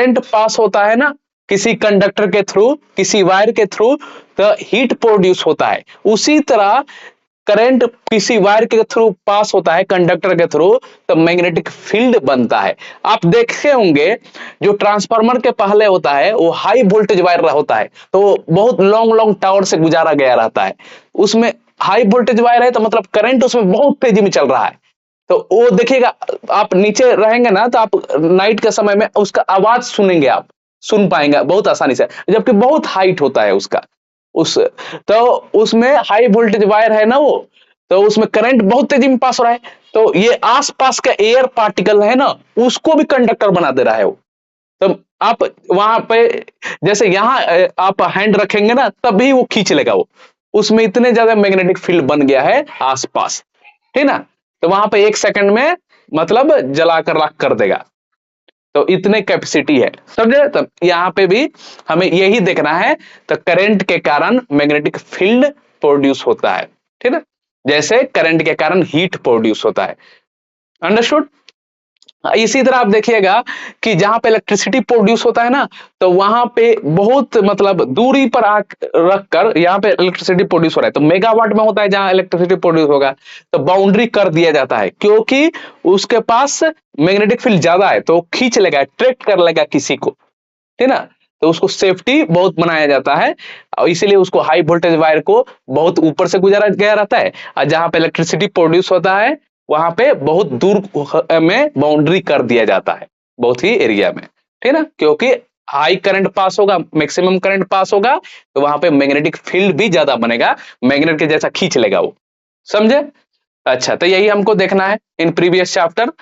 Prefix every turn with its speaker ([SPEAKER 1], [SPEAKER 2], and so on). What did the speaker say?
[SPEAKER 1] Current pass होता है ना किसी कंडक्टर के थ्रू, किसी वायर के थ्रू, तो हीट प्रोड्यूस होता है। उसी तरह करंट किसी वायर के थ्रू पास होता है, कंडक्टर के थ्रू, तो मैग्नेटिक फील्ड बनता है। आप देखे होंगे जो ट्रांसफार्मर के पहले होता है वो हाई वोल्टेज वायर होता है, तो बहुत लॉन्ग लॉन्ग टावर से गुजारा गया रहता है। उसमें हाई वोल्टेज वायर है तो मतलब करंट उसमें बहुत तेजी में चल रहा है। तो वो देखिएगा, आप नीचे रहेंगे ना तो आप नाइट के समय में उसका आवाज सुनेंगे, आप सुन पाएंगे बहुत आसानी से, जबकि बहुत हाइट होता है उसका। उस तो उसमें हाई वोल्टेज वायर है ना वो, तो उसमें करंट बहुत तेजी में पास हो रहा है, तो ये आसपास का एयर पार्टिकल है ना उसको भी कंडक्टर बना दे रहा है वो। तो आप वहां पे जैसे यहां आप हैंड रखेंगे ना तभी वो खींच लेगा वो, उसमें इतने ज्यादा मैग्नेटिक फील्ड बन गया है आसपास, ठीक ना। तो वहां पे 1 सेकंड में मतलब जलाकर राख कर देगा, तो इतने कैपेसिटी है, समझे। तो यहां पे भी हमें यही देखना है, तो करंट के कारण मैग्नेटिक फील्ड प्रोड्यूस होता है, ठीक है, जैसे करंट के कारण हीट प्रोड्यूस होता है। अंडरस्टूड। इसी तरह आप देखिएगा कि जहां पे इलेक्ट्रिसिटी प्रोड्यूस होता है ना, तो वहां पे बहुत मतलब दूरी पर आग रखकर यहाँ पे इलेक्ट्रिसिटी प्रोड्यूस हो रहा है, तो मेगावाट में होता है जहां इलेक्ट्रिसिटी प्रोड्यूस होगा, तो बाउंड्री कर दिया जाता है, क्योंकि उसके पास मैग्नेटिक फील्ड ज्यादा है तो खींच लेगा, अट्रैक्ट कर लेगा किसी को, ठीक ना। तो उसको सेफ्टी बहुत बनाया जाता है, और इसीलिए उसको हाई वोल्टेज वायर को बहुत ऊपर से गुजारा गया रहता है, और जहां पे इलेक्ट्रिसिटी प्रोड्यूस होता है वहां पे बहुत दूर में बाउंड्री कर दिया जाता है, बहुत ही एरिया में, ठीक ना, क्योंकि हाई करंट पास होगा, मैक्सिमम करंट पास होगा, तो वहां पे मैग्नेटिक फील्ड भी ज्यादा बनेगा, मैग्नेट के जैसा खींच लेगा वो, समझे। अच्छा, तो यही हमको देखना है इन प्रीवियस चैप्टर।